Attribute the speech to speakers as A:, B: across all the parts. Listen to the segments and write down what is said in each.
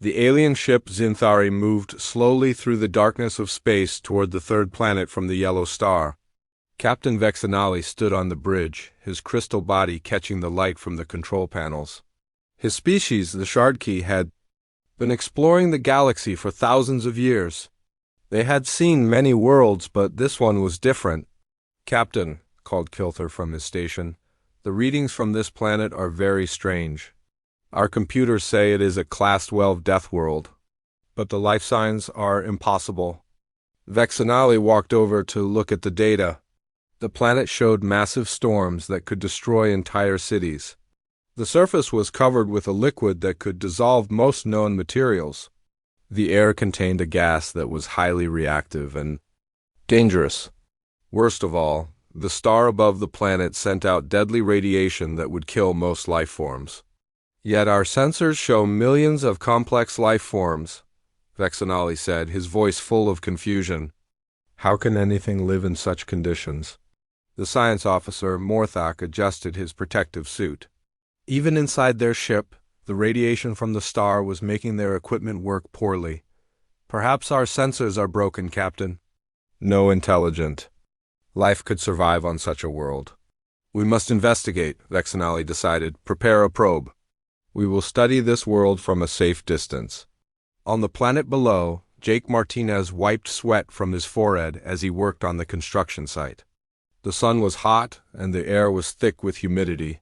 A: The alien ship Zinthari moved slowly through the darkness of space toward the third planet from the yellow star. Captain Vexanali stood on the bridge, his crystal body catching the light from the control panels. His species, the Shardki, had been exploring the galaxy for thousands of years. They had seen many worlds, but this one was different. "Captain," called Kilther from his station, "the readings from this planet are very strange. Our computers say it is a Class 12 Deathworld, but the life signs are impossible." Vexanali walked over to look at the data. The planet showed massive storms that could destroy entire cities. The surface was covered with a liquid that could dissolve most known materials. The air contained a gas that was highly reactive and dangerous. Worst of all, the star above the planet sent out deadly radiation that would kill most life forms. "Yet our sensors show millions of complex life forms," Vexanali said, his voice full of confusion. "How can anything live in such conditions?" The science officer, Morthak, adjusted his protective suit. Even inside their ship, the radiation from the star was making their equipment work poorly. "Perhaps our sensors are broken, Captain." "No intelligent life could survive on such a world." "We must investigate," Vexanali decided. "Prepare a probe. We will study this world from a safe distance." On the planet below, Jake Martinez wiped sweat from his forehead as he worked on the construction site. The sun was hot, and the air was thick with humidity.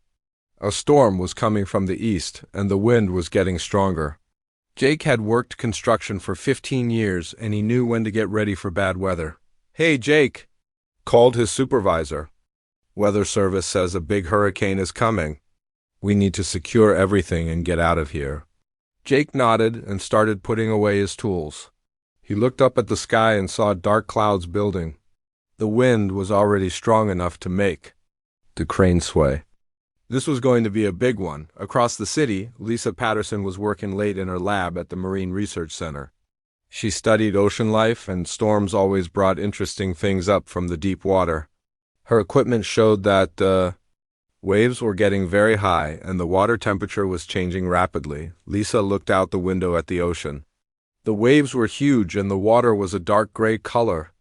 A: A storm was coming from the east, and the wind was getting stronger. Jake had worked construction for 15 years, and he knew when to get ready for bad weather. "Hey, Jake," called his supervisor. "Weather service says a big hurricane is coming. We need to secure everything and get out of here." Jake nodded and started putting away his tools. He looked up at the sky and saw dark clouds building. The wind was already strong enough to make the crane sway. This was going to be a big one. Across the city, Lisa Patterson was working late in her lab at the Marine Research Center. She studied ocean life, and storms always brought interesting things up from the deep water. Her equipment showed that waves were getting very high, and the water temperature was changing rapidly. Lisa looked out the window at the ocean. The waves were huge, and the water was a dark gray color.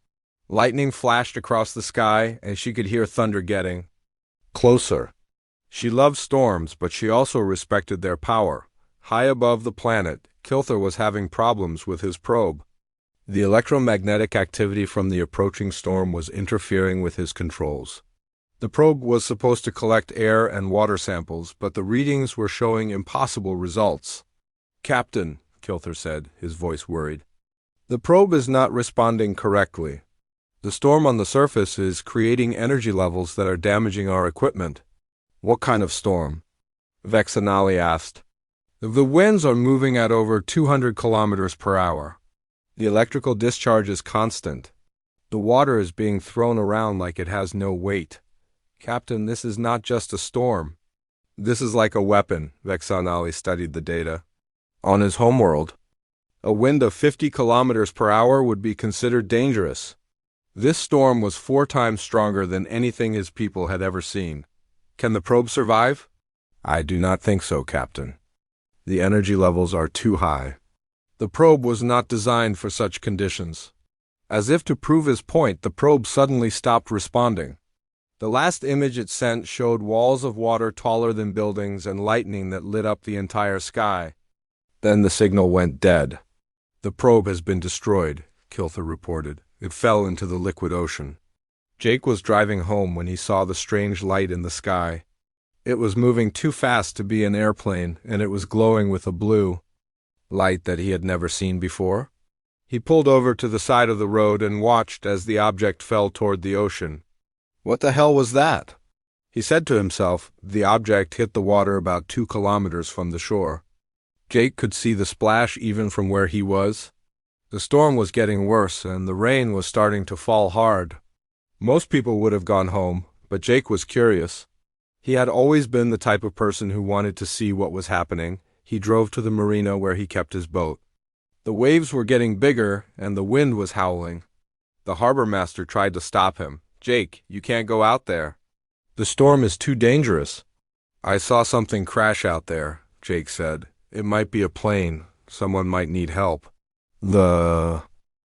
A: Lightning flashed across the sky, and she could hear thunder getting closer. She loved storms, but she also respected their power. High above the planet, Kilther was having problems with his probe. The electromagnetic activity from the approaching storm was interfering with his controls. The probe was supposed to collect air and water samples, but the readings were showing impossible results. "Captain," Kilther said, his voice worried, "the probe is not responding correctly. The storm on the surface is creating energy levels that are damaging our equipment." "What kind of storm?" Vexanali asked. "The winds are moving at over 200 kilometers per hour. The electrical discharge is constant. The water is being thrown around like it has no weight. Captain, this is not just a storm. This is like a weapon." Vexanali studied the data. On his homeworld, a wind of 50 kilometers per hour would be considered dangerous. This storm was 4 times stronger than anything his people had ever seen. "Can the probe survive?" "I do not think so, Captain. The energy levels are too high." The probe was not designed for such conditions. As if to prove his point, the probe suddenly stopped responding. The last image it sent showed walls of water taller than buildings and lightning that lit up the entire sky. Then the signal went dead. "The probe has been destroyed," Kilther reported. "It fell into the liquid ocean." Jake was driving home when he saw the strange light in the sky. It was moving too fast to be an airplane, and it was glowing with a blue light that he had never seen before. He pulled over to the side of the road and watched as the object fell toward the ocean. "What the hell was that?" he said to himself. The object hit the water about 2 kilometers from the shore. Jake could see the splash even from where he was. The storm was getting worse, and the rain was starting to fall hard. Most people would have gone home, but Jake was curious. He had always been the type of person who wanted to see what was happening. He drove to the marina where he kept his boat. The waves were getting bigger, and the wind was howling. The harbor master tried to stop him. "Jake, you can't go out there. The storm is too dangerous." "I saw something crash out there," Jake said. "It might be a plane, Someone might need help. The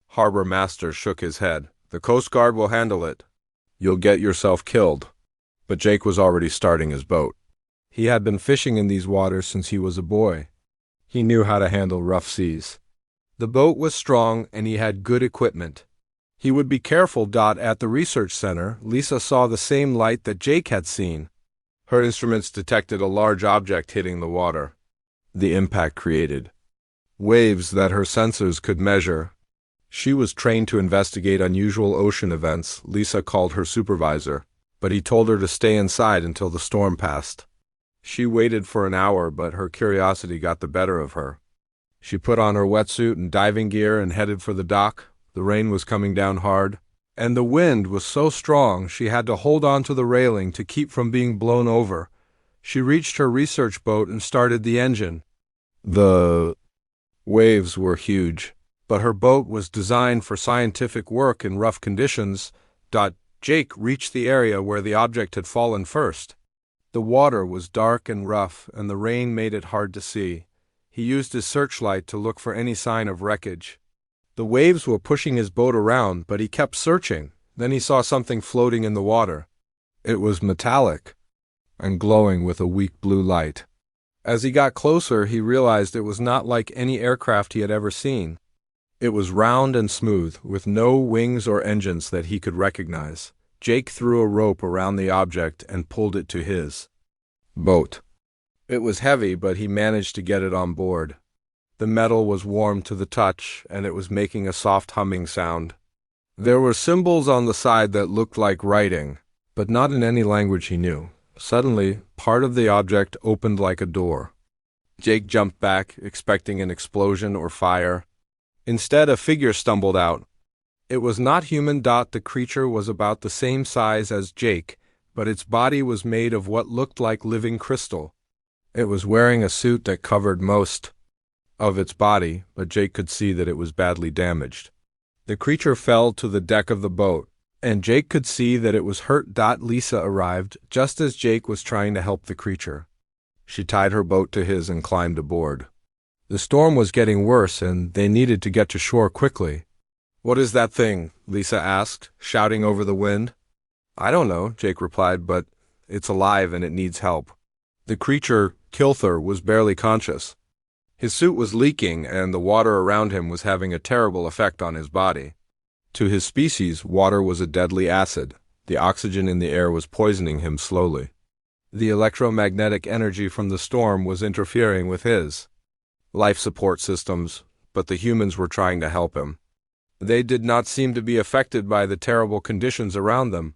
A: harbor master shook his head. The Coast Guard will handle it. You'll get yourself killed. But Jake was already starting his boat. He had been fishing in these waters since he was a boy. He knew how to handle rough seas. The boat was strong and he had good equipment. He would be careful. At the research center, Lisa saw the same light that Jake had seen. Her instruments detected a large object hitting the water. The impact created waves that her sensors could measure. She was trained to investigate unusual ocean events. Lisa called her supervisor, but he told her to stay inside until the storm passed. She waited for an hour, but her curiosity got the better of her. She put on her wetsuit and diving gear and headed for the dock. The rain was coming down hard, and the wind was so strong she had to hold on to the railing to keep from being blown over. She reached her research boat and started the engine. The waves were huge, but her boat was designed for scientific work in rough conditions. Jake reached the area where the object had fallen first. The water was dark and rough, and the rain made it hard to see. He used his searchlight to look for any sign of wreckage. The waves were pushing his boat around, but he kept searching. Then he saw something floating in the water. It was metallic and glowing with a weak blue light. As he got closer, he realized it was not like any aircraft he had ever seen. It was round and smooth, with no wings or engines that he could recognize. Jake threw a rope around the object and pulled it to his boat. It was heavy, but he managed to get it on board. The metal was warm to the touch, and it was making a soft humming sound. There were symbols on the side that looked like writing, but not in any language he knew. Suddenly, part of the object opened like a door. Jake jumped back, expecting an explosion or fire. Instead, a figure stumbled out. It was not human. The creature was about the same size as Jake, but its body was made of what looked like living crystal. It was wearing a suit that covered most of its body, but Jake could see that it was badly damaged. The creature fell to the deck of the boat, and Jake could see that it was hurt. Lisa arrived just as Jake was trying to help the creature. She tied her boat to his and climbed aboard. The storm was getting worse, and they needed to get to shore quickly. "What is that thing?" Lisa asked, shouting over the wind. "I don't know," Jake replied, "but it's alive and it needs help." The creature, Kilthur, was barely conscious. His suit was leaking, and the water around him was having a terrible effect on his body. To his species, water was a deadly acid. The oxygen in the air was poisoning him slowly. The electromagnetic energy from the storm was interfering with his life support systems, but the humans were trying to help him. They did not seem to be affected by the terrible conditions around them.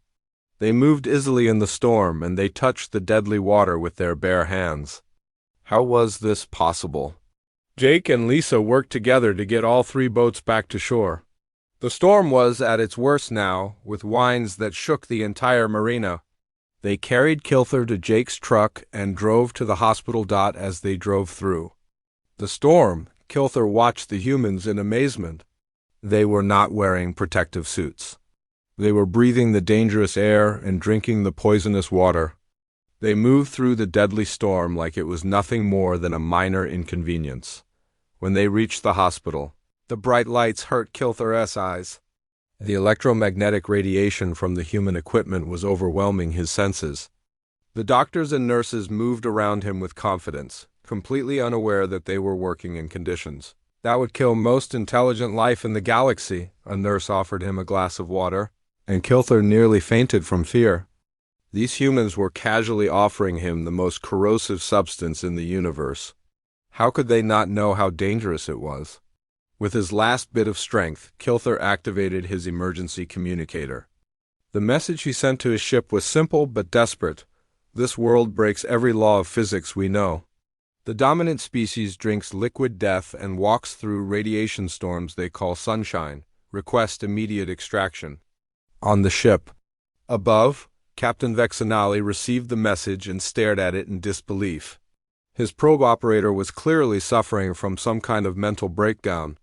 A: They moved easily in the storm, and they touched the deadly water with their bare hands. How was this possible? Jake and Lisa worked together to get all three boats back to shore. The storm was at its worst now, with winds that shook the entire marina. They carried Kilthur to Jake's truck and drove to the hospital. As they drove through the storm, Kilthur watched the humans in amazement. They were not wearing protective suits. They were breathing the dangerous air and drinking the poisonous water. They moved through the deadly storm like it was nothing more than a minor inconvenience. When they reached the hospital, the bright lights hurt Kilthur's eyes. The electromagnetic radiation from the human equipment was overwhelming his senses. The doctors and nurses moved around him with confidence, completely unaware that they were working in conditions that would kill most intelligent life in the galaxy. A nurse offered him a glass of water, and Kilthur nearly fainted from fear. These humans were casually offering him the most corrosive substance in the universe. How could they not know how dangerous it was? With his last bit of strength, Kilthur activated his emergency communicator. The message he sent to his ship was simple but desperate. "This world breaks every law of physics we know. The dominant species drinks liquid death and walks through radiation storms they call sunshine. Request immediate extraction." On the ship above, Captain Vexanali received the message and stared at it in disbelief. His probe operator was clearly suffering from some kind of mental breakdown.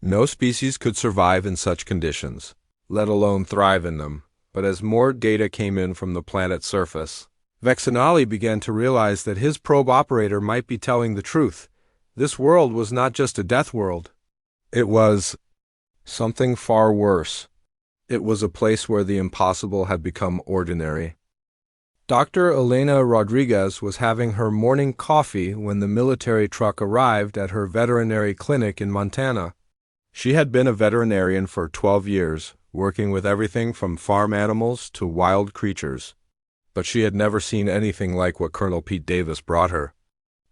A: No species could survive in such conditions, let alone thrive in them. But as more data came in from the planet's surface, Vexanali began to realize that his probe operator might be telling the truth. This world was not just a death world. It was something far worse. It was a place where the impossible had become ordinary. Dr. Elena Rodriguez was having her morning coffee when the military truck arrived at her veterinary clinic in Montana. She had been a veterinarian for 12 years, working with everything from farm animals to wild creatures. But she had never seen anything like what Colonel Pete Davis brought her.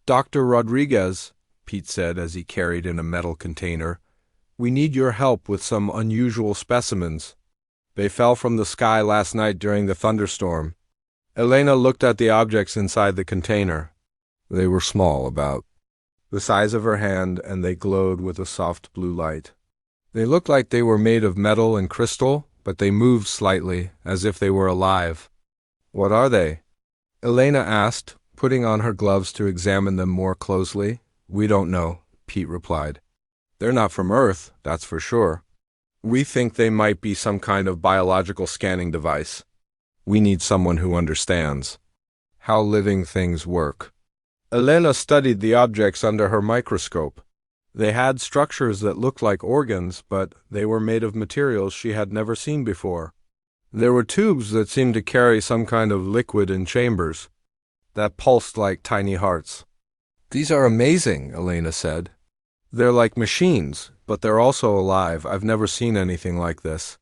A: "Dr. Rodriguez," Pete said as he carried in a metal container, "we need your help with some unusual specimens. They fell from the sky last night during the thunderstorm." Elena looked at the objects inside the container. They were small, about the size of her hand, and they glowed with a soft blue light. They looked like they were made of metal and crystal, but they moved slightly, as if they were alive. "What are they?" Elena asked, putting on her gloves to examine them more closely. "We don't know," Pete replied. "They're not from Earth, that's for sure. We think they might be some kind of biological scanning device. We need someone who understands how living things work." Elena studied the objects under her microscope. They had structures that looked like organs, but they were made of materials she had never seen before. There were tubes that seemed to carry some kind of liquid in chambers that pulsed like tiny hearts. "These are amazing," Elena said. "They're like machines, but they're also alive. I've never seen anything like this."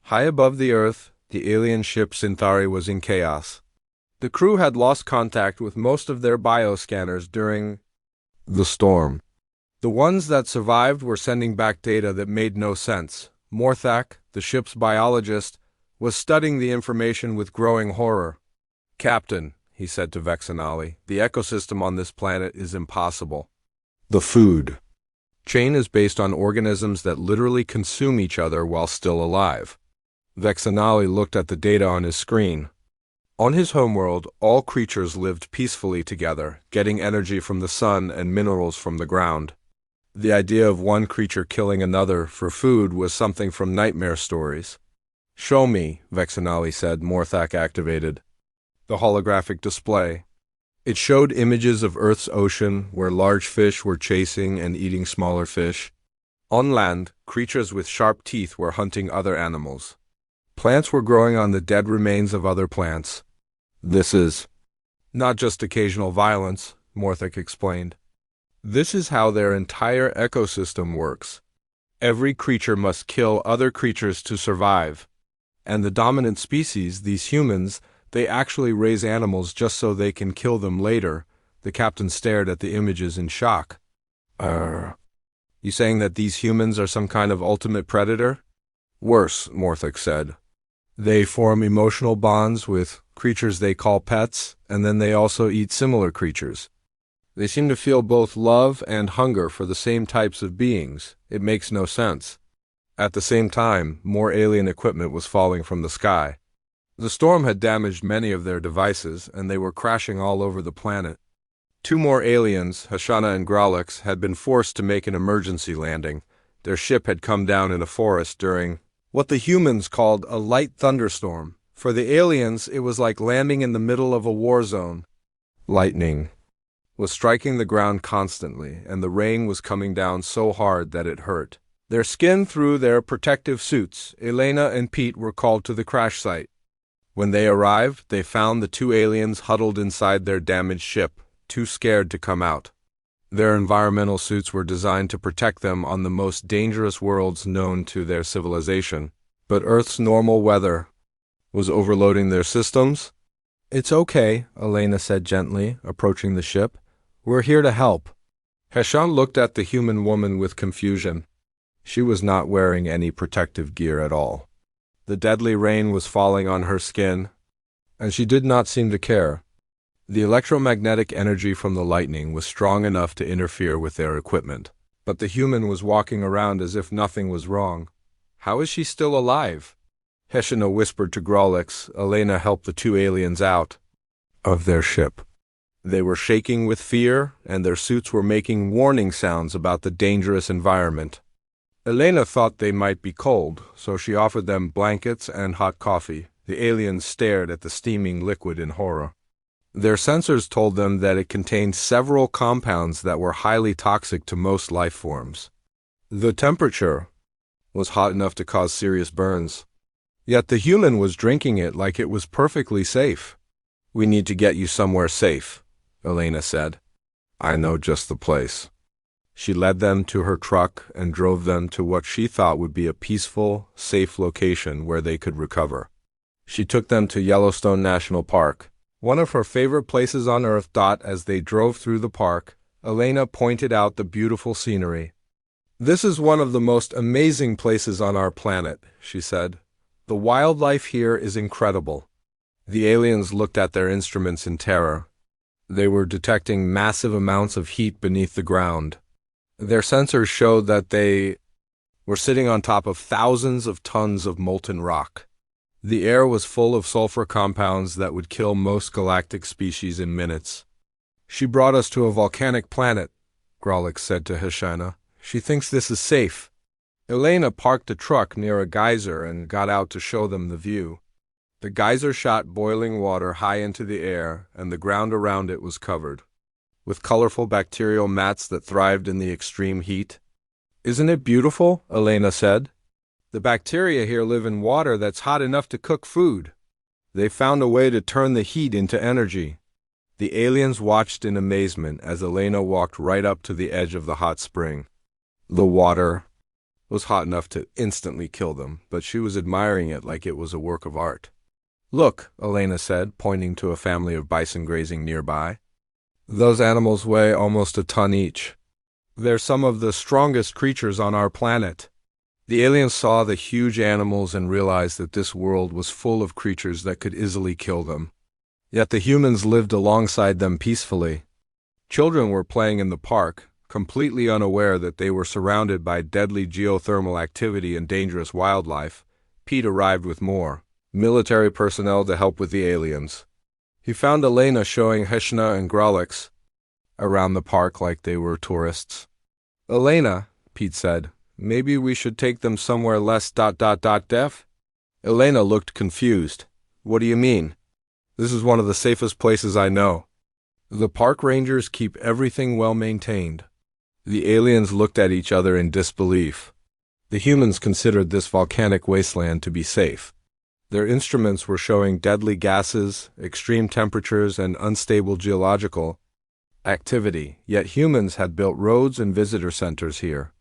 A: High above the Earth, the alien ship Synthari was in chaos. The crew had lost contact with most of their bioscanners during the storm. The ones that survived were sending back data that made no sense. Morthak, the ship's biologist, was studying the information with growing horror. "Captain," he said to Vexanali, "the ecosystem on this planet is impossible. The food chain is based on organisms that literally consume each other while still alive." Vexanali looked at the data on his screen. On his homeworld, all creatures lived peacefully together, getting energy from the sun and minerals from the ground. The idea of one creature killing another for food was something from nightmare stories. "Show me," Vexanali said. Morthak activated the holographic display. It showed images of Earth's ocean where large fish were chasing and eating smaller fish. On land, creatures with sharp teeth were hunting other animals. Plants were growing on the dead remains of other plants. "This is not just occasional violence," Morthak explained. "This is how their entire ecosystem works. Every creature must kill other creatures to survive. And the dominant species, these humans, they actually raise animals just so they can kill them later." The captain stared at the images in shock. You saying that these humans are some kind of ultimate predator?" "Worse," Morthak said. "They form emotional bonds with creatures they call pets, and then they also eat similar creatures. They seem to feel both love and hunger for the same types of beings. It makes no sense." At the same time, more alien equipment was falling from the sky. The storm had damaged many of their devices, and they were crashing all over the planet. 2 more aliens, Hashana and Grolix, had been forced to make an emergency landing. Their ship had come down in a forest during what the humans called a light thunderstorm. For the aliens, it was like landing in the middle of a war zone. Lightning was striking the ground constantly, and the rain was coming down so hard that it hurt their skin through their protective suits. Elena and Pete were called to the crash site. When they arrived, they found the 2 aliens huddled inside their damaged ship, too scared to come out. Their environmental suits were designed to protect them on the most dangerous worlds known to their civilization. But Earth's normal weather was overloading their systems. "It's okay," Elena said gently, approaching the ship. "We're here to help." Heshan looked at the human woman with confusion. She was not wearing any protective gear at all. The deadly rain was falling on her skin, and she did not seem to care. The electromagnetic energy from the lightning was strong enough to interfere with their equipment, but the human was walking around as if nothing was wrong. "How is she still alive?" Heshina whispered to Grolix. Elena helped the 2 aliens out of their ship. They were shaking with fear, and their suits were making warning sounds about the dangerous environment. Elena thought they might be cold, so she offered them blankets and hot coffee. The aliens stared at the steaming liquid in horror. Their sensors told them that it contained several compounds that were highly toxic to most life forms. The temperature was hot enough to cause serious burns. Yet the human was drinking it like it was perfectly safe. "We need to get you somewhere safe," Elena said. "I know just the place." She led them to her truck and drove them to what she thought would be a peaceful, safe location where they could recover. She took them to Yellowstone National Park, one of her favorite places on Earth. As they drove through the park, Elena pointed out the beautiful scenery. "This is one of the most amazing places on our planet," she said. "The wildlife here is incredible." The aliens looked at their instruments in terror. They were detecting massive amounts of heat beneath the ground. Their sensors showed that they were sitting on top of thousands of tons of molten rock. The air was full of sulfur compounds that would kill most galactic species in minutes. "She brought us to a volcanic planet," Grolix said to Heshana. "She thinks this is safe." Elena parked the truck near a geyser and got out to show them the view. The geyser shot boiling water high into the air, and the ground around it was covered with colorful bacterial mats that thrived in the extreme heat. "Isn't it beautiful?" Elena said. "The bacteria here live in water that's hot enough to cook food. They found a way to turn the heat into energy." The aliens watched in amazement as Elena walked right up to the edge of the hot spring. The water was hot enough to instantly kill them, but she was admiring it like it was a work of art. "Look," Elena said, pointing to a family of bison grazing nearby. "Those animals weigh almost a ton each. They're some of the strongest creatures on our planet." The aliens saw the huge animals and realized that this world was full of creatures that could easily kill them. Yet the humans lived alongside them peacefully. Children were playing in the park, completely unaware that they were surrounded by deadly geothermal activity and dangerous wildlife. Pete arrived with more military personnel to help with the aliens. He found Elena showing Heshna and Grolix around the park like they were tourists. "Elena," Pete said, "maybe we should take them somewhere less deaf?" Elena looked confused. "What do you mean? This is one of the safest places I know. The park rangers keep everything well maintained." The aliens looked at each other in disbelief. The humans considered this volcanic wasteland to be safe. Their instruments were showing deadly gases, extreme temperatures, and unstable geological activity, yet humans had built roads and visitor centers here.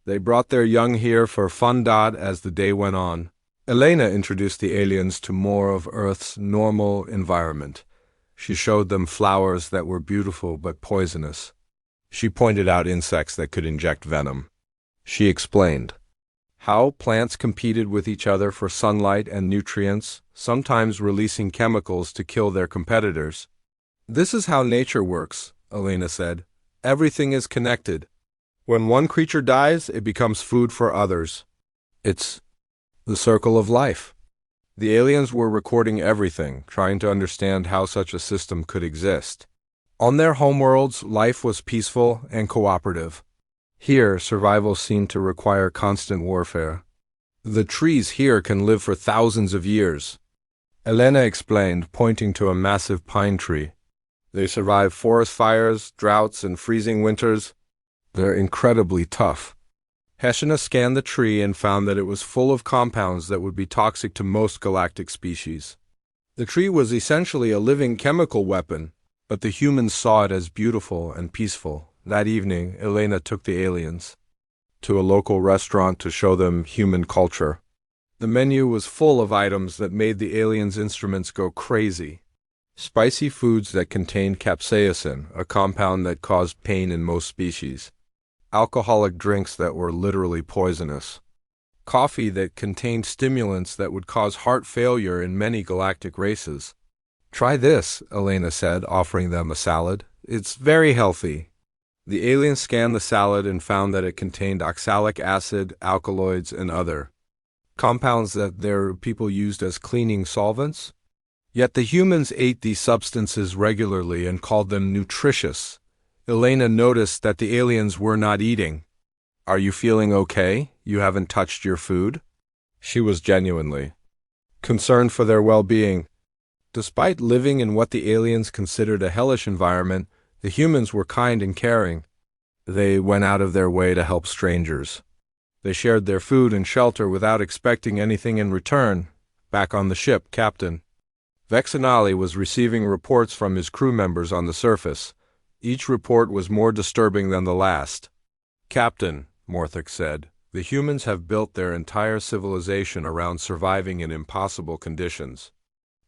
A: They brought their young here for fun. As the day went on, Elena introduced the aliens to more of Earth's normal environment. She showed them flowers that were beautiful but poisonous. She pointed out insects that could inject venom. She explained how plants competed with each other for sunlight and nutrients, sometimes releasing chemicals to kill their competitors. "This is how nature works," Elena said. "Everything is connected. When one creature dies, it becomes food for others. It's the circle of life." The aliens were recording everything, trying to understand how such a system could exist. On their homeworlds, life was peaceful and cooperative. Here, survival seemed to require constant warfare. "The trees here can live for thousands of years," Elena explained, pointing to a massive pine tree. "They survive forest fires, droughts, and freezing winters. They're incredibly tough." Heshina scanned the tree and found that it was full of compounds that would be toxic to most galactic species. The tree was essentially a living chemical weapon, but the humans saw it as beautiful and peaceful. That evening, Elena took the aliens to a local restaurant to show them human culture. The menu was full of items that made the aliens' instruments go crazy. Spicy foods that contained capsaicin, a compound that caused pain in most species. Alcoholic drinks that were literally poisonous. Coffee that contained stimulants that would cause heart failure in many galactic races. "Try this," Elena said, offering them a salad. "It's very healthy." The aliens scanned the salad and found that it contained oxalic acid, alkaloids, and other compounds that their people used as cleaning solvents. Yet the humans ate these substances regularly and called them nutritious. Elena noticed that the aliens were not eating. "Are you feeling okay? You haven't touched your food?" She was genuinely concerned for their well-being. Despite living in what the aliens considered a hellish environment, the humans were kind and caring. They went out of their way to help strangers. They shared their food and shelter without expecting anything in return. Back on the ship, Captain Vexanali was receiving reports from his crew members on the surface. Each report was more disturbing than the last. "Captain," Morthic said, "the humans have built their entire civilization around surviving in impossible conditions.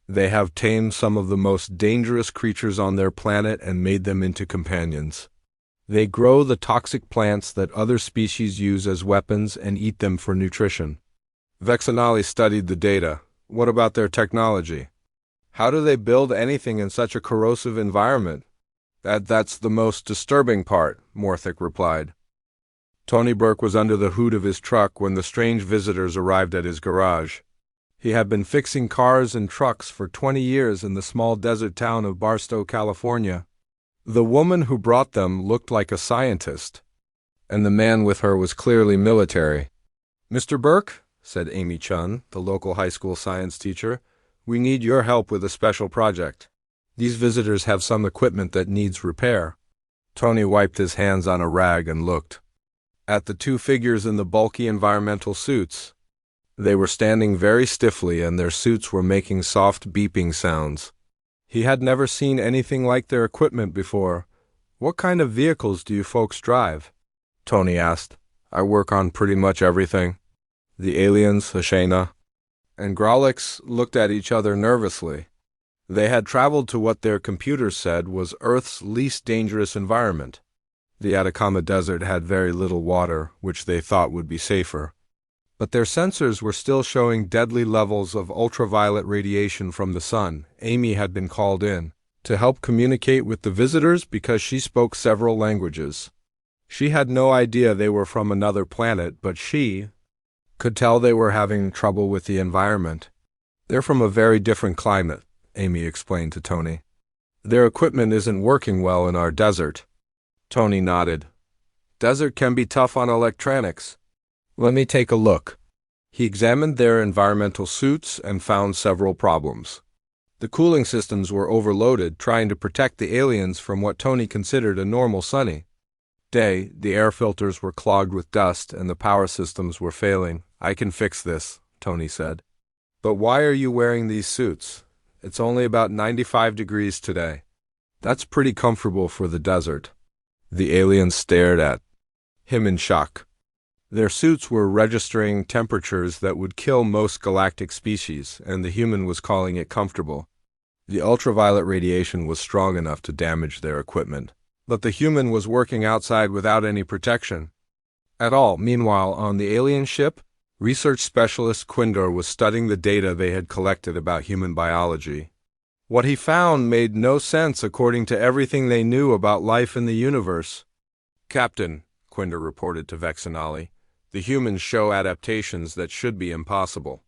A: They have tamed some of the most dangerous creatures on their planet and made them into companions. They grow the toxic plants that other species use as weapons and eat them for nutrition." Vexanali studied the data. "What about their technology? How do they build anything in such a corrosive environment?" That's the most disturbing part," Morthic replied. Tony Burke was under the hood of his truck when the strange visitors arrived at his garage. He had been fixing cars and trucks for 20 years in the small desert town of Barstow, California. The woman who brought them looked like a scientist, and the man with her was clearly military. "Mr. Burke," said Amy Chun, the local high school science teacher, "we need your help with a special project. These visitors have some equipment that needs repair." Tony wiped his hands on a rag and looked at the two figures in the bulky environmental suits. They were standing very stiffly, and their suits were making soft beeping sounds. He had never seen anything like their equipment before. "What kind of vehicles do you folks drive?" Tony asked. "I work on pretty much everything." The aliens, Hashena and Grolix, looked at each other nervously. They had traveled to what their computers said was Earth's least dangerous environment. The Atacama Desert had very little water, which they thought would be safer. But their sensors were still showing deadly levels of ultraviolet radiation from the sun. Amy had been called in to help communicate with the visitors because she spoke several languages. She had no idea they were from another planet, but she could tell they were having trouble with the environment. "They're from a very different climate," Amy explained to Tony. "Their equipment isn't working well in our desert." Tony nodded. "Desert can be tough on electronics. Let me take a look." He examined their environmental suits and found several problems. The cooling systems were overloaded, trying to protect the aliens from what Tony considered a normal sunny day. The air filters were clogged with dust, and the power systems were failing. "I can fix this," Tony said. "But why are you wearing these suits? It's only about 95 degrees today." "That's pretty comfortable for the desert." The aliens stared at him in shock. Their suits were registering temperatures that would kill most galactic species, and the human was calling it comfortable. The ultraviolet radiation was strong enough to damage their equipment, but the human was working outside without any protection at all. Meanwhile, on the alien ship, research specialist Quindor was studying the data they had collected about human biology. What he found made no sense according to everything they knew about life in the universe. "Captain," Quindor reported to Vexanali, "the humans show adaptations that should be impossible.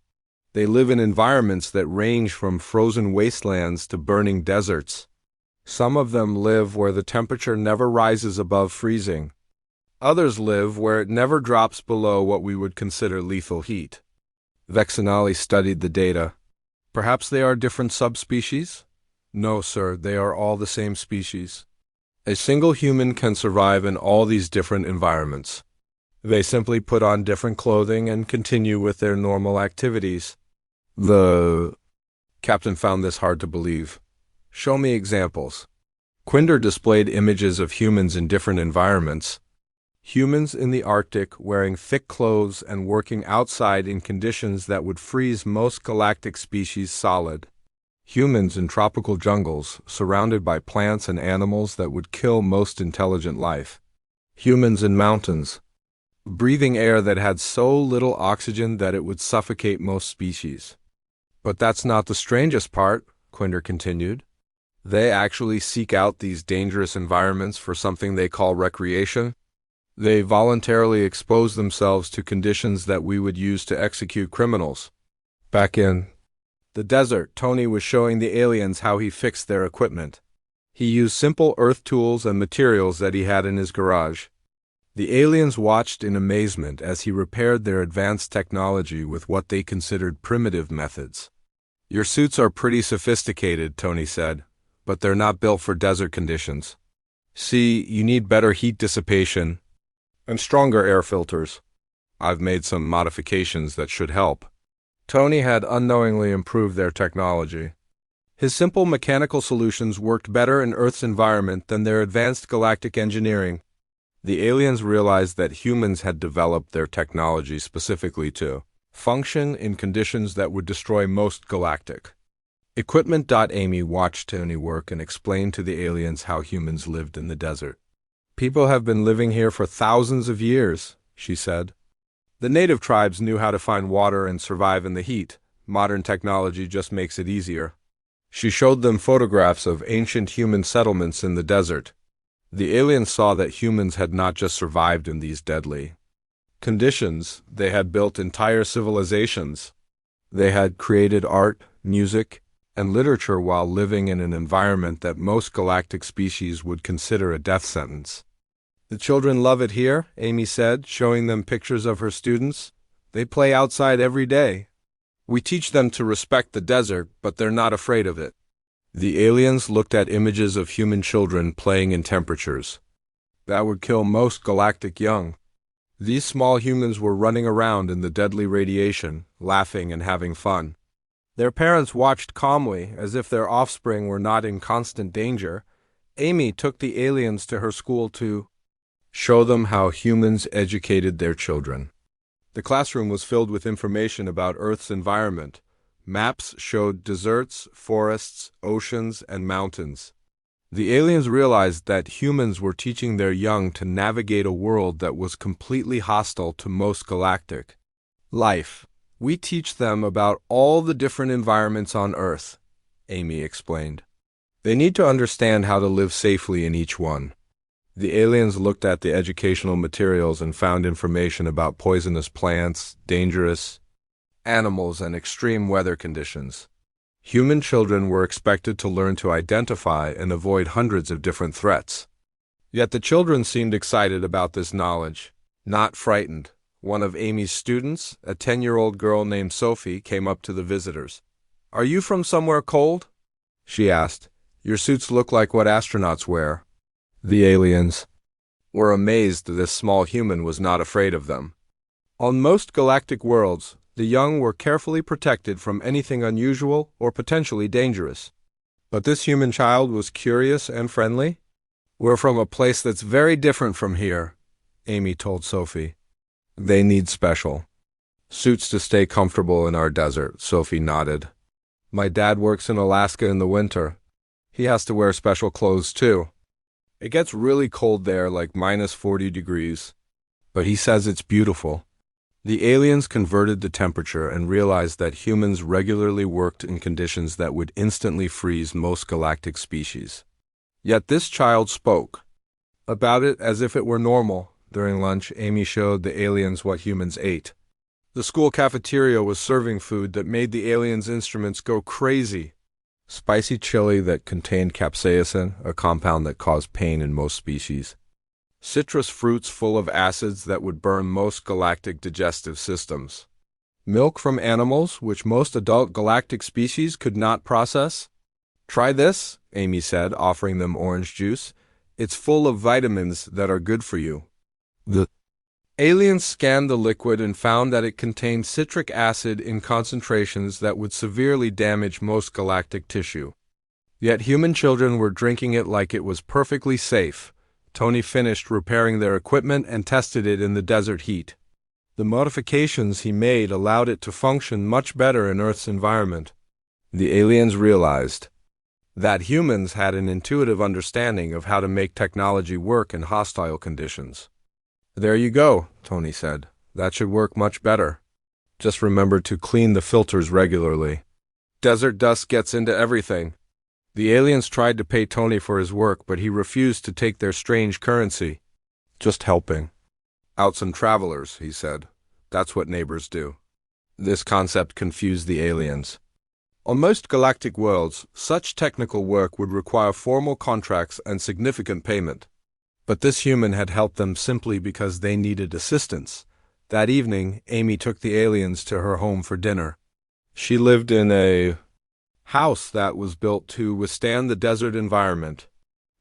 A: They live in environments that range from frozen wastelands to burning deserts. Some of them live where the temperature never rises above freezing. Others live where it never drops below what we would consider lethal heat." Vexanali studied the data. "Perhaps they are different subspecies?" "No, sir, they are all the same species. A single human can survive in all these different environments. They simply put on different clothing and continue with their normal activities." The captain found this hard to believe. "Show me examples." Quindor displayed images of humans in different environments. Humans in the Arctic wearing thick clothes and working outside in conditions that would freeze most galactic species solid. Humans in tropical jungles, surrounded by plants and animals that would kill most intelligent life. Humans in mountains, breathing air that had so little oxygen that it would suffocate most species. "But that's not the strangest part," Quindor continued. "They actually seek out these dangerous environments for something they call recreation. They voluntarily expose themselves to conditions that we would use to execute criminals." Back in the desert, Tony was showing the aliens how he fixed their equipment. He used simple earth tools and materials that he had in his garage. The aliens watched in amazement as he repaired their advanced technology with what they considered primitive methods. Your suits are pretty sophisticated, Tony said, but they're not built for desert conditions. See, you need better heat dissipation and stronger air filters. I've made some modifications that should help. Tony had unknowingly improved their technology. His simple mechanical solutions worked better in Earth's environment than their advanced galactic engineering. The aliens realized that humans had developed their technology specifically to function in conditions that would destroy most galactic equipment. Amy watched Tony work and explained to the aliens how humans lived in the desert. People have been living here for thousands of years, she said. The native tribes knew how to find water and survive in the heat. Modern technology just makes it easier. She showed them photographs of ancient human settlements in the desert. The aliens saw that humans had not just survived in these deadly conditions, they had built entire civilizations. They had created art, music, and literature while living in an environment that most galactic species would consider a death sentence. The children love it here, Amy said, showing them pictures of her students. They play outside every day. We teach them to respect the desert, but they're not afraid of it. The aliens looked at images of human children playing in temperatures that would kill most galactic young. These small humans were running around in the deadly radiation, laughing and having fun. Their parents watched calmly, as if their offspring were not in constant danger. Amy took the aliens to her school to show them how humans educated their children. The classroom was filled with information about Earth's environment. Maps showed deserts, forests, oceans, and mountains. The aliens realized that humans were teaching their young to navigate a world that was completely hostile to most galactic life. We teach them about all the different environments on Earth, Amy explained. They need to understand how to live safely in each one. The aliens looked at the educational materials and found information about poisonous plants, dangerous animals, and extreme weather conditions. Human children were expected to learn to identify and avoid hundreds of different threats. Yet the children seemed excited about this knowledge, not frightened. One of Amy's students, a 10-year-old girl named Sophie, came up to the visitors. "Are you from somewhere cold?" she asked. "Your suits look like what astronauts wear." The aliens were amazed that this small human was not afraid of them. On most galactic worlds, the young were carefully protected from anything unusual or potentially dangerous. But this human child was curious and friendly. "We're from a place that's very different from here," Amy told Sophie. "They need special suits to stay comfortable in our desert," Sophie nodded. "My dad works in Alaska in the winter. He has to wear special clothes too. It gets really cold there, like -40 degrees. But he says it's beautiful." The aliens converted the temperature and realized that humans regularly worked in conditions that would instantly freeze most galactic species. Yet this child spoke about it as if it were normal. During lunch, Amy showed the aliens what humans ate. The school cafeteria was serving food that made the aliens' instruments go crazy. Spicy chili that contained capsaicin, a compound that caused pain in most species. Citrus fruits full of acids that would burn most galactic digestive systems. Milk from animals, which most adult galactic species could not process. "Try this," Amy said, offering them orange juice. "It's full of vitamins that are good for you." The aliens scanned the liquid and found that it contained citric acid in concentrations that would severely damage most galactic tissue. Yet human children were drinking it like it was perfectly safe. Tony finished repairing their equipment and tested it in the desert heat. The modifications he made allowed it to function much better in Earth's environment. The aliens realized that humans had an intuitive understanding of how to make technology work in hostile conditions. "There you go," Tony said. "That should work much better. Just remember to clean the filters regularly. Desert dust gets into everything." The aliens tried to pay Tony for his work, but he refused to take their strange currency. "Just helping out some travelers," he said. "That's what neighbors do." This concept confused the aliens. On most galactic worlds, such technical work would require formal contracts and significant payment. But this human had helped them simply because they needed assistance. That evening, Amy took the aliens to her home for dinner. She lived in a house that was built to withstand the desert environment.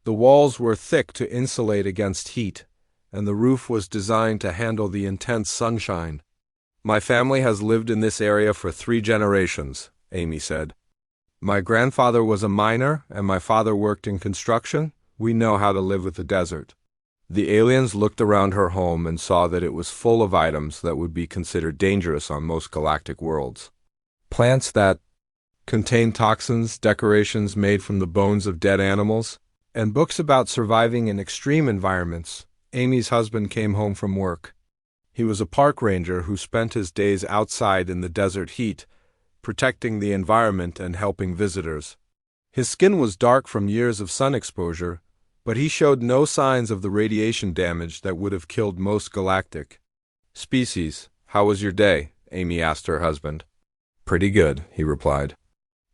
A: The walls were thick to insulate against heat, and the roof was designed to handle the intense sunshine. My family has lived in this area for 3 generations, Amy said. My grandfather was a miner, and my father worked in construction. We know how to live with the desert. The aliens looked around her home and saw that it was full of items that would be considered dangerous on most galactic worlds. Plants that contained toxins, decorations made from the bones of dead animals, and books about surviving in extreme environments. Amy's husband came home from work. He was a park ranger who spent his days outside in the desert heat, protecting the environment and helping visitors. His skin was dark from years of sun exposure, but he showed no signs of the radiation damage that would have killed most galactic species. How was your day? Amy asked her husband. Pretty good, he replied.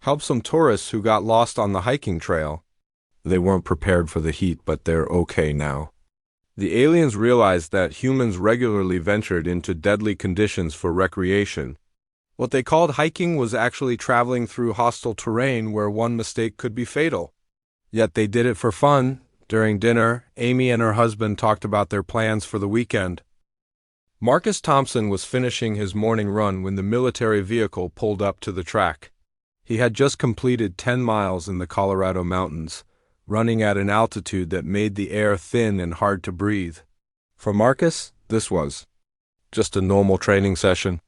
A: Helped some tourists who got lost on the hiking trail. They weren't prepared for the heat, but they're okay now. The aliens realized that humans regularly ventured into deadly conditions for recreation. What they called hiking was actually traveling through hostile terrain where one mistake could be fatal. Yet they did it for fun. During dinner, Amy and her husband talked about their plans for the weekend. Marcus Thompson was finishing his morning run when the military vehicle pulled up to the track. He had just completed 10 miles in the Colorado mountains, running at an altitude that made the air thin and hard to breathe. For Marcus, this was just a normal training session.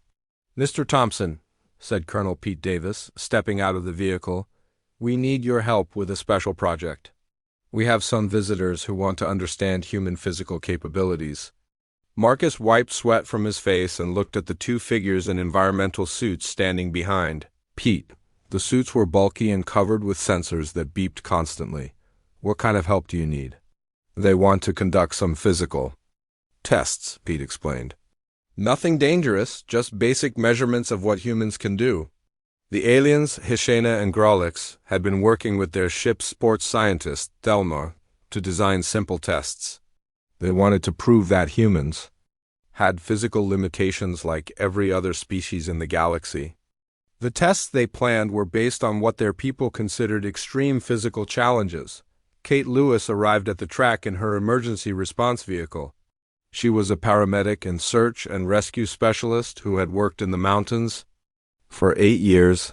A: Mr. Thompson, said Colonel Pete Davis, stepping out of the vehicle, we need your help with a special project. We have some visitors who want to understand human physical capabilities. Marcus wiped sweat from his face and looked at the 2 figures in environmental suits standing behind Pete. The suits were bulky and covered with sensors that beeped constantly. What kind of help do you need? They want to conduct some physical tests, Pete explained. Nothing dangerous, just basic measurements of what humans can do. The aliens, Hishena and Grolix, had been working with their ship's sports scientist, Thelma, to design simple tests. They wanted to prove that humans had physical limitations like every other species in the galaxy. The tests they planned were based on what their people considered extreme physical challenges. Kate Lewis arrived at the track in her emergency response vehicle. She was a paramedic and search and rescue specialist who had worked in the mountains for 8 years.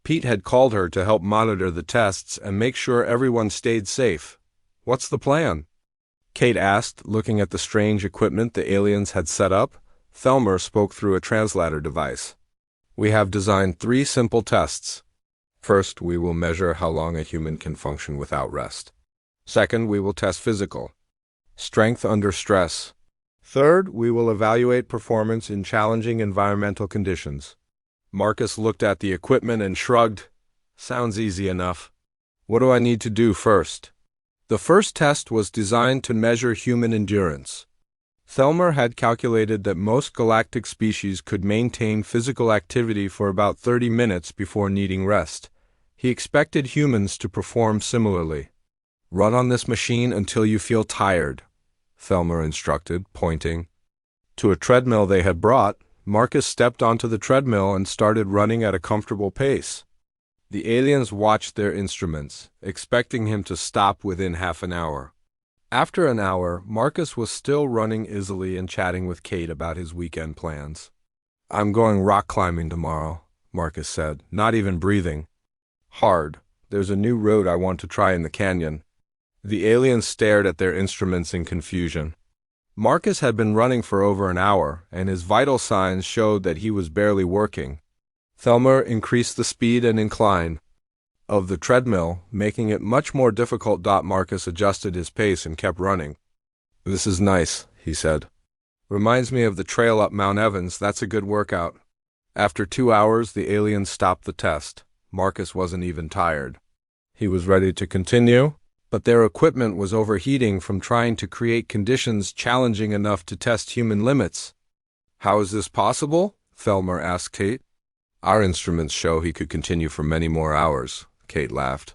A: Pete had called her to help monitor the tests and make sure everyone stayed safe. What's the plan? Kate asked, looking at the strange equipment the aliens had set up. Thelmer spoke through a translator device. We have designed 3 simple tests. First, we will measure how long a human can function without rest. Second, we will test physical strength under stress. Third, we will evaluate performance in challenging environmental conditions. Marcus looked at the equipment and shrugged. Sounds easy enough. What do I need to do first? The first test was designed to measure human endurance. Thelmer had calculated that most galactic species could maintain physical activity for about 30 minutes before needing rest. He expected humans to perform similarly. Run on this machine until you feel tired, Thelmer instructed, pointing to a treadmill they had brought. Marcus stepped onto the treadmill and started running at a comfortable pace. The aliens watched their instruments, expecting him to stop within half an hour. After an hour, Marcus was still running easily and chatting with Kate about his weekend plans. I'm going rock climbing tomorrow, Marcus said, not even breathing hard. There's a new road I want to try in the canyon. The aliens stared at their instruments in confusion. Marcus had been running for over an hour, and his vital signs showed that he was barely working. Thelmer increased the speed and incline of the treadmill, making it much more difficult. Marcus adjusted his pace and kept running. This is nice, he said. Reminds me of the trail up Mount Evans. That's a good workout. After 2 hours, the aliens stopped the test. Marcus wasn't even tired. He was ready to continue, but their equipment was overheating from trying to create conditions challenging enough to test human limits. How is this possible? Thelmer asked Kate. Our instruments show he could continue for many more hours, Kate laughed.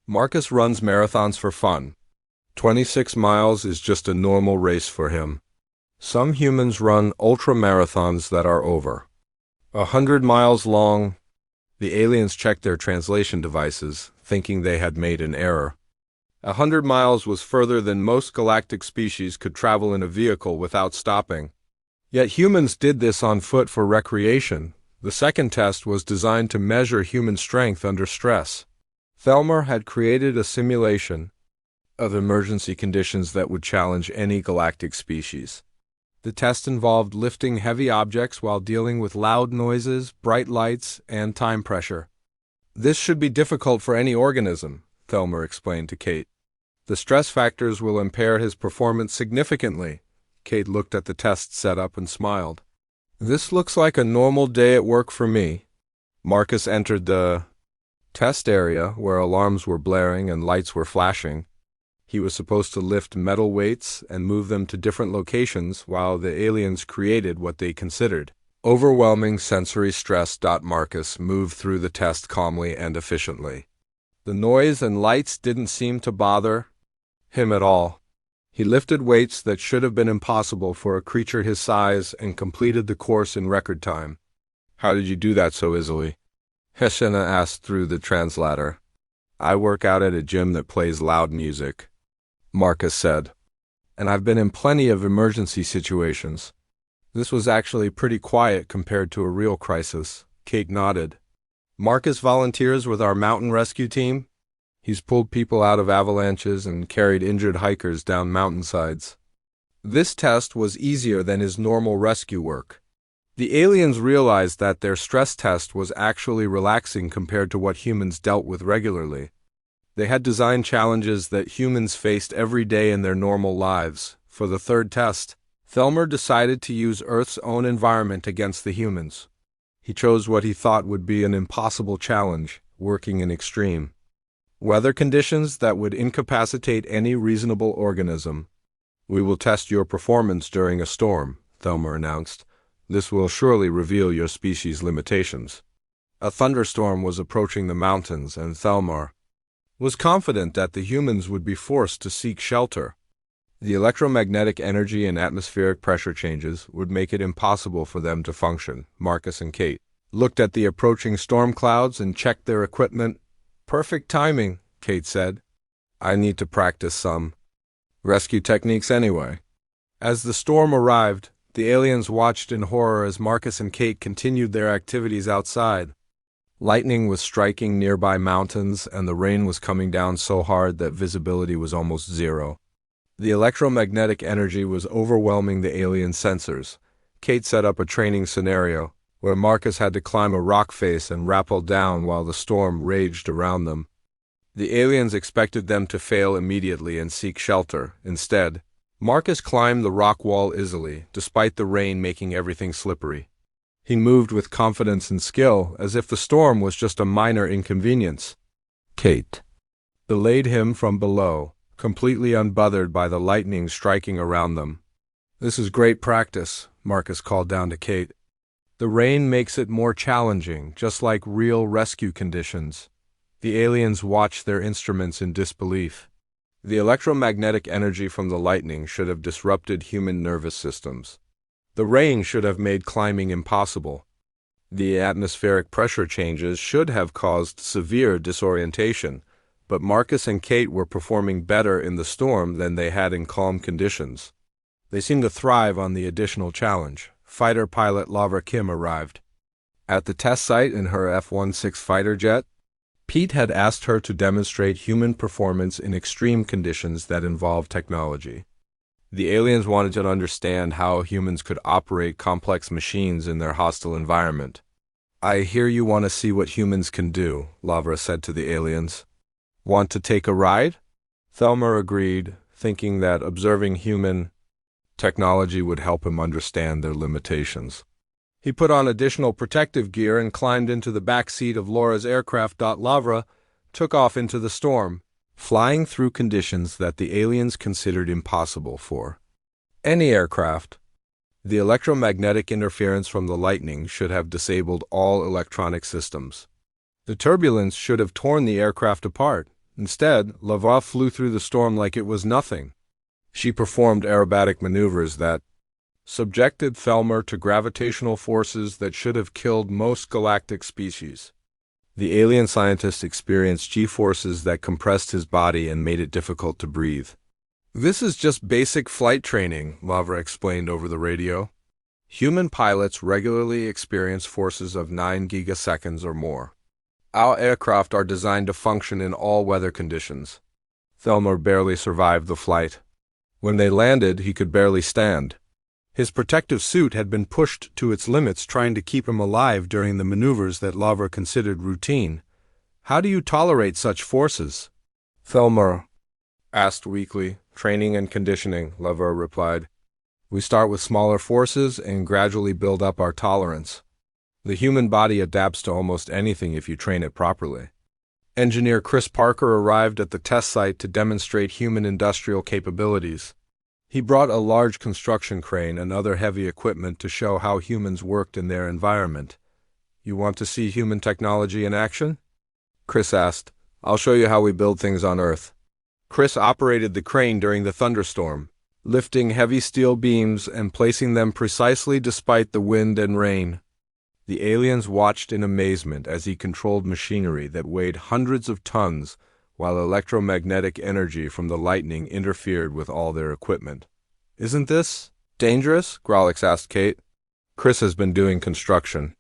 A: Marcus runs marathons for fun. 26 miles is just a normal race for him. Some humans run ultra-marathons that are over 100 miles long. The aliens checked their translation devices, thinking they had made an error. 100 miles was further than most galactic species could travel in a vehicle without stopping. Yet humans did this on foot for recreation. The second test was designed to measure human strength under stress. Thelmer had created a simulation of emergency conditions that would challenge any galactic species. The test involved lifting heavy objects while dealing with loud noises, bright lights, and time pressure. This should be difficult for any organism, Thelmer explained to Kate. The stress factors will impair his performance significantly. Kate looked at the test setup and smiled. This looks like a normal day at work for me. Marcus entered the test area where alarms were blaring and lights were flashing. He was supposed to lift metal weights and move them to different locations while the aliens created what they considered overwhelming sensory stress. Marcus moved through the test calmly and efficiently. The noise and lights didn't seem to bother him at all. He lifted weights that should have been impossible for a creature his size and completed the course in record time. How did you do that so easily? Heshena asked through the translator. I work out at a gym that plays loud music, Marcus said. And I've been in plenty of emergency situations. This was actually pretty quiet compared to a real crisis. Kate nodded. Marcus volunteers with our mountain rescue team. He's pulled people out of avalanches and carried injured hikers down mountainsides. This test was easier than his normal rescue work. The aliens realized that their stress test was actually relaxing compared to what humans dealt with regularly. They had designed challenges that humans faced every day in their normal lives. For the third test, Thelmer decided to use Earth's own environment against the humans. He chose what he thought would be an impossible challenge, working in extreme weather conditions that would incapacitate any reasonable organism. We will test your performance during a storm, Thelmer announced. This will surely reveal your species' limitations. A thunderstorm was approaching the mountains, and Thelmer was confident that the humans would be forced to seek shelter. The electromagnetic energy and atmospheric pressure changes would make it impossible for them to function. Marcus and Kate looked at the approaching storm clouds and checked their equipment. Perfect timing, Kate said. I need to practice some rescue techniques anyway. As the storm arrived, the aliens watched in horror as Marcus and Kate continued their activities outside. Lightning was striking nearby mountains, and the rain was coming down so hard that visibility was almost zero. The electromagnetic energy was overwhelming the alien sensors. Kate set up a training scenario where Marcus had to climb a rock face and rappel down while the storm raged around them. The aliens expected them to fail immediately and seek shelter. Instead, Marcus climbed the rock wall easily, despite the rain making everything slippery. He moved with confidence and skill, as if the storm was just a minor inconvenience. Kate delayed him from below, completely unbothered by the lightning striking around them. This is great practice, Marcus called down to Kate. The rain makes it more challenging, just like real rescue conditions. The aliens watched their instruments in disbelief. The electromagnetic energy from the lightning should have disrupted human nervous systems. The rain should have made climbing impossible. The atmospheric pressure changes should have caused severe disorientation, but Marcus and Kate were performing better in the storm than they had in calm conditions. They seemed to thrive on the additional challenge. Fighter pilot Lavra Kim arrived. At the test site in her F-16 fighter jet, Pete had asked her to demonstrate human performance in extreme conditions that involve technology. The aliens wanted to understand how humans could operate complex machines in their hostile environment. I hear you want to see what humans can do, Lavra said to the aliens. Want to take a ride? Thelmer agreed, thinking that observing human technology would help him understand their limitations. He put on additional protective gear and climbed into the back seat of Laura's aircraft. Lavra took off into the storm, flying through conditions that the aliens considered impossible for any aircraft. The electromagnetic interference from the lightning should have disabled all electronic systems. The turbulence should have torn the aircraft apart. Instead, Lavra flew through the storm like it was nothing. She performed aerobatic maneuvers that subjected Thelmer to gravitational forces that should have killed most galactic species. The alien scientist experienced G-forces that compressed his body and made it difficult to breathe. "This is just basic flight training," Lavra explained over the radio. "Human pilots regularly experience forces of 9 gigaseconds or more. Our aircraft are designed to function in all weather conditions." Thelmer barely survived the flight. When they landed, he could barely stand. His protective suit had been pushed to its limits, trying to keep him alive during the maneuvers that Lavra considered routine. "How do you tolerate such forces?" Thelmer asked weakly. "Training and conditioning," Lavra replied. "We start with smaller forces and gradually build up our tolerance. The human body adapts to almost anything if you train it properly." Engineer Chris Parker arrived at the test site to demonstrate human industrial capabilities. He brought a large construction crane and other heavy equipment to show how humans worked in their environment. "You want to see human technology in action?" Chris asked. "I'll show you how we build things on Earth." Chris operated the crane during the thunderstorm, lifting heavy steel beams and placing them precisely despite the wind and rain. The aliens watched in amazement as he controlled machinery that weighed hundreds of tons, while electromagnetic energy from the lightning interfered with all their equipment. "Isn't this dangerous?" Grolix asked Kate. "Chris has been doing construction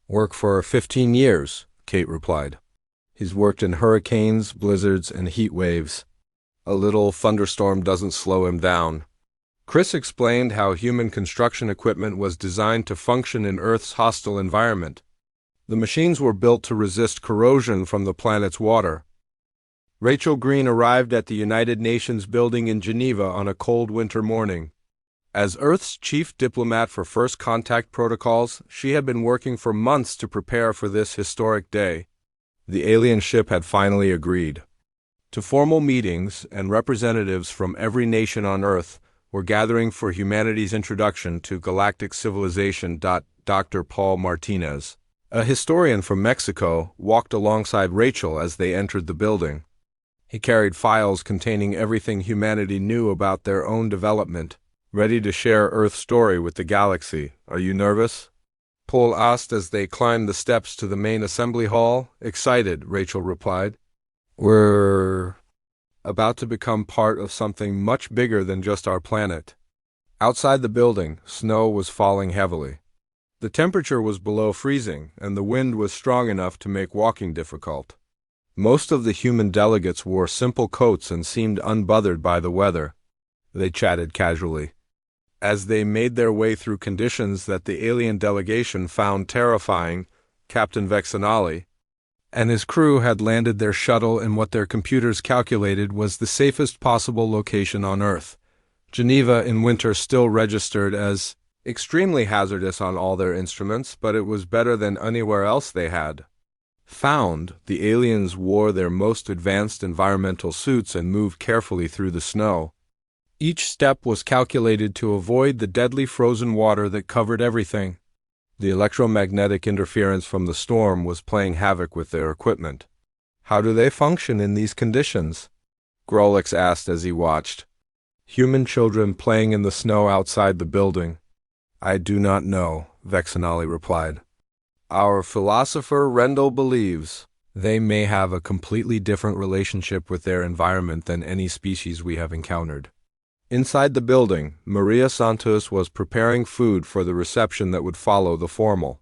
A: work for 15 years, Kate replied. "He's worked in hurricanes, blizzards, and heat waves. A little thunderstorm doesn't slow him down." Chris explained how human construction equipment was designed to function in Earth's hostile environment. The machines were built to resist corrosion from the planet's water. Rachel Green arrived at the United Nations building in Geneva on a cold winter morning. As Earth's chief diplomat for First Contact protocols, she had been working for months to prepare for this historic day. The alien ship had finally agreed to formal meetings, and representatives from every nation on Earth were gathering for humanity's introduction to galactic civilization. Dr. Paul Martinez, a historian from Mexico, walked alongside Rachel as they entered the building. He carried files containing everything humanity knew about their own development, ready to share Earth's story with the galaxy. "Are you nervous?" Paul asked as they climbed the steps to the main assembly hall. "Excited," Rachel replied. "We're about to become part of something much bigger than just our planet." Outside the building, snow was falling heavily. The temperature was below freezing, and the wind was strong enough to make walking difficult. Most of the human delegates wore simple coats and seemed unbothered by the weather. They chatted casually as they made their way through conditions that the alien delegation found terrifying. Captain Vexanali and his crew had landed their shuttle in what their computers calculated was the safest possible location on Earth. Geneva in winter still registered as extremely hazardous on all their instruments, but it was better than anywhere else they had found. The aliens wore their most advanced environmental suits and moved carefully through the snow. Each step was calculated to avoid the deadly frozen water that covered everything. The electromagnetic interference from the storm was playing havoc with their equipment. "How do they function in these conditions?" Grolix asked as he watched. "Human children playing in the snow outside the building." "I do not know," Vexanali replied. "Our philosopher Rendell believes they may have a completely different relationship with their environment than any species we have encountered." Inside the building, Maria Santos was preparing food for the reception that would follow the formal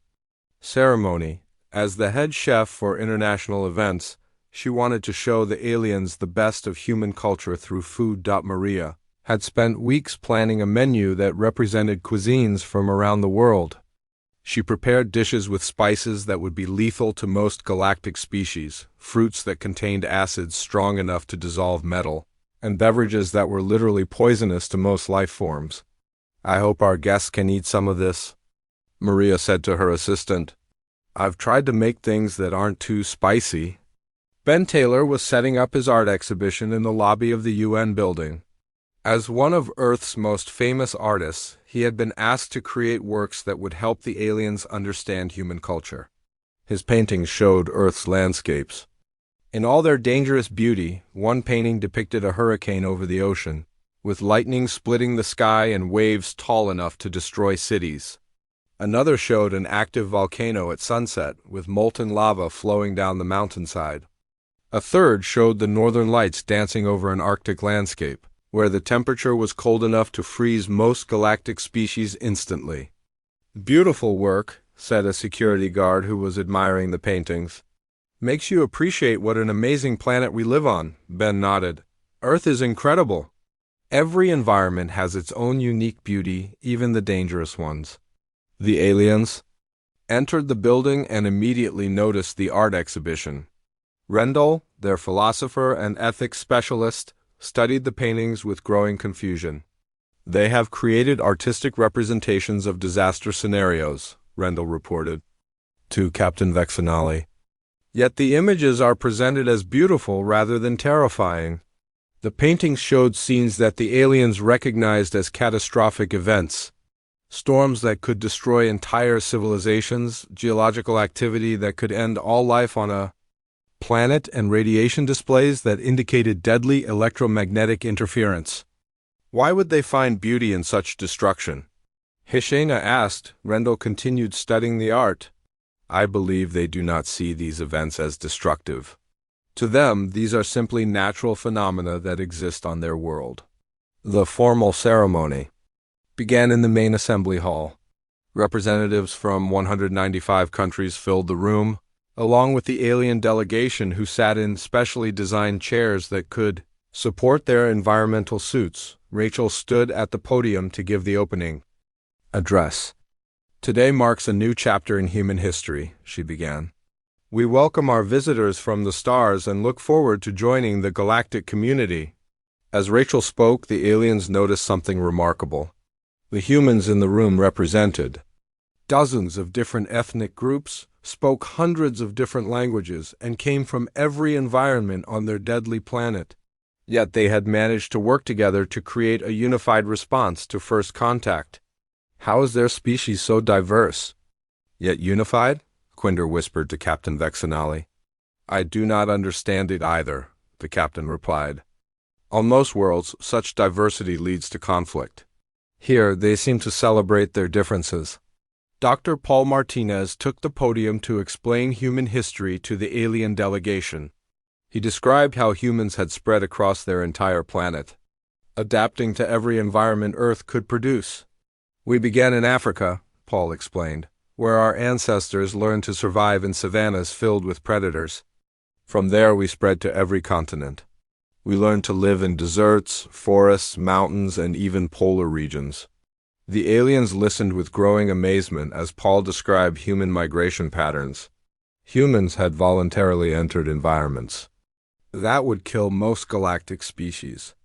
A: ceremony. As the head chef for international events, she wanted to show the aliens the best of human culture through food. Maria had spent weeks planning a menu that represented cuisines from around the world. She prepared dishes with spices that would be lethal to most galactic species, fruits that contained acids strong enough to dissolve metal, and beverages that were literally poisonous to most life forms. "I hope our guests can eat some of this," Maria said to her assistant. "I've tried to make things that aren't too spicy." Ben Taylor was setting up his art exhibition in the lobby of the UN building. As one of Earth's most famous artists, he had been asked to create works that would help the aliens understand human culture. His paintings showed Earth's landscapes in all their dangerous beauty. One painting depicted a hurricane over the ocean, with lightning splitting the sky and waves tall enough to destroy cities. Another showed an active volcano at sunset, with molten lava flowing down the mountainside. A third showed the northern lights dancing over an Arctic landscape, where the temperature was cold enough to freeze most galactic species instantly. "Beautiful work," said a security guard who was admiring the paintings. "Makes you appreciate what an amazing planet we live on," Ben nodded. "Earth is incredible. Every environment has its own unique beauty, even the dangerous ones." The aliens entered the building and immediately noticed the art exhibition. Rendell, their philosopher and ethics specialist, studied the paintings with growing confusion. "They have created artistic representations of disaster scenarios," Rendell reported to Captain Vexanali. "Yet the images are presented as beautiful rather than terrifying. The paintings showed scenes that the aliens recognized as catastrophic events. Storms that could destroy entire civilizations, geological activity that could end all life on a planet, and radiation displays that indicated deadly electromagnetic interference. Why would they find beauty in such destruction?" Hishena asked. Rendell continued studying the art. "I believe they do not see these events as destructive. To them, these are simply natural phenomena that exist on their world." The formal ceremony began in the main assembly hall. Representatives from 195 countries filled the room, along with the alien delegation who sat in specially designed chairs that could support their environmental suits. Rachel stood at the podium to give the opening address. "Today marks a new chapter in human history," she began. "We welcome our visitors from the stars and look forward to joining the galactic community." As Rachel spoke, the aliens noticed something remarkable. The humans in the room represented dozens of different ethnic groups, spoke hundreds of different languages, and came from every environment on their deadly planet. Yet they had managed to work together to create a unified response to first contact. "How is their species so diverse, yet unified?" Quinder whispered to Captain Vexanali. "I do not understand it either," the captain replied. "On most worlds, such diversity leads to conflict. Here, they seem to celebrate their differences." Dr. Paul Martinez took the podium to explain human history to the alien delegation. He described how humans had spread across their entire planet, adapting to every environment Earth could produce. "We began in Africa," Paul explained, "where our ancestors learned to survive in savannas filled with predators. From there we spread to every continent. We learned to live in deserts, forests, mountains, and even polar regions." The aliens listened with growing amazement as Paul described human migration patterns. Humans had voluntarily entered environments that would kill most galactic species.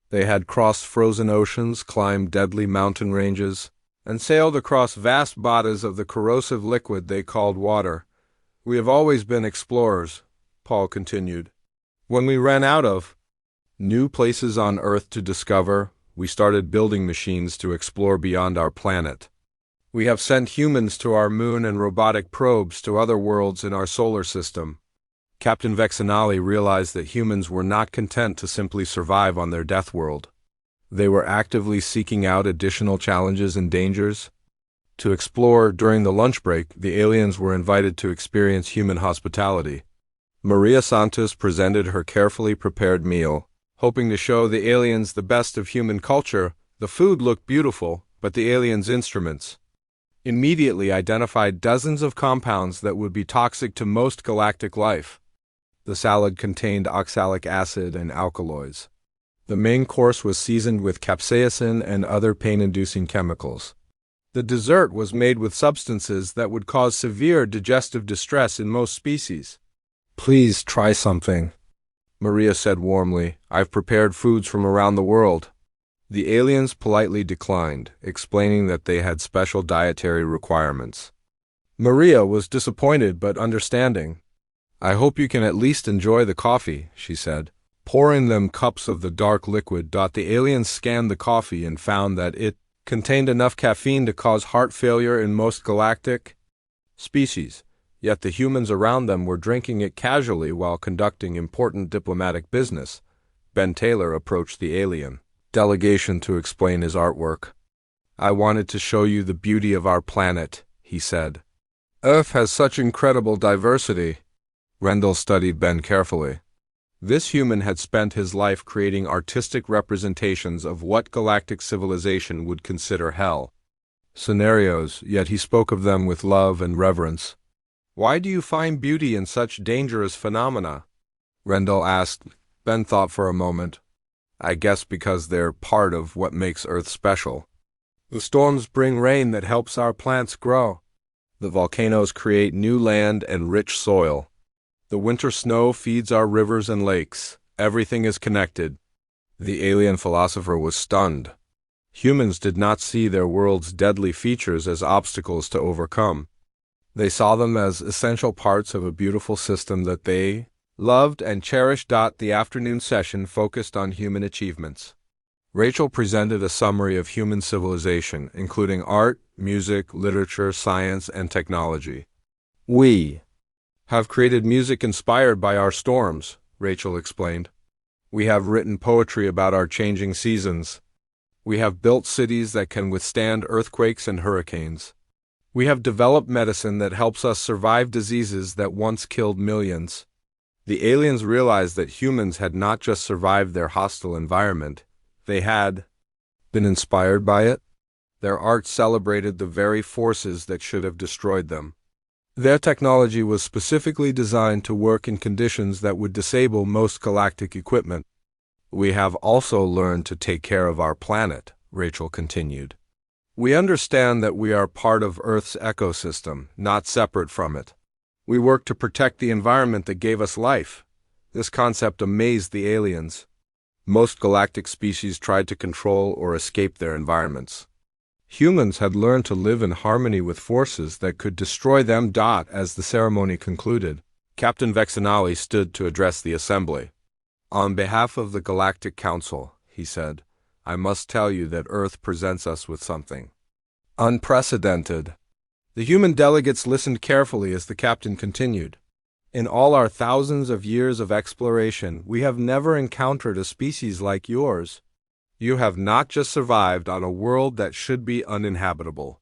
A: They had crossed frozen oceans, climbed deadly mountain ranges, and sailed across vast bodies of the corrosive liquid they called water. "We have always been explorers," Paul continued. "When we ran out of new places on Earth to discover, we started building machines to explore beyond our planet. We have sent humans to our moon and robotic probes to other worlds in our solar system." Captain Vexanali realized that humans were not content to simply survive on their Deathworld. They were actively seeking out additional challenges and dangers. To explore, during the lunch break, the aliens were invited to experience human hospitality. Maria Santos presented her carefully prepared meal, hoping to show the aliens the best of human culture. The food looked beautiful, but the aliens' instruments immediately identified dozens of compounds that would be toxic to most galactic life. The salad contained oxalic acid and alkaloids. The main course was seasoned with capsaicin and other pain-inducing chemicals. The dessert was made with substances that would cause severe digestive distress in most species. "Please try something," Maria said warmly. "I've prepared foods from around the world." The aliens politely declined, explaining that they had special dietary requirements. Maria was disappointed but understanding. "I hope you can at least enjoy the coffee," she said, pouring them cups of the dark liquid. The aliens scanned the coffee and found that it contained enough caffeine to cause heart failure in most galactic species, yet the humans around them were drinking it casually while conducting important diplomatic business. Ben Taylor approached the alien delegation to explain his artwork. "I wanted to show you the beauty of our planet," he said. Earth has such incredible diversity. Rendell studied Ben carefully. This human had spent his life creating artistic representations of what galactic civilization would consider hell. Scenarios, yet he spoke of them with love and reverence. Why do you find beauty in such dangerous phenomena? Rendell asked. Ben thought for a moment. I guess because they're part of what makes Earth special. The storms bring rain that helps our plants grow. The volcanoes create new land and rich soil. The winter snow feeds our rivers and lakes. Everything is connected. The alien philosopher was stunned. Humans did not see their world's deadly features as obstacles to overcome. They saw them as essential parts of a beautiful system that they loved and cherished. The afternoon session focused on human achievements. Rachel presented a summary of human civilization, including art, music, literature, science, and technology. We have created music inspired by our storms, Rachel explained. We have written poetry about our changing seasons. We have built cities that can withstand earthquakes and hurricanes. We have developed medicine that helps us survive diseases that once killed millions. The aliens realized that humans had not just survived their hostile environment, they had been inspired by it. Their art celebrated the very forces that should have destroyed them. Their technology was specifically designed to work in conditions that would disable most galactic equipment. We have also learned to take care of our planet, Rachel continued. We understand that we are part of Earth's ecosystem, not separate from it. We work to protect the environment that gave us life. This concept amazed the aliens. Most galactic species tried to control or escape their environments. Humans had learned to live in harmony with forces that could destroy them. As the ceremony concluded, Captain Vexanali stood to address the assembly. On behalf of the Galactic Council, he said, I must tell you that Earth presents us with something unprecedented. The human delegates listened carefully as the captain continued. In all our thousands of years of exploration, we have never encountered a species like yours. You have not just survived on a world that should be uninhabitable.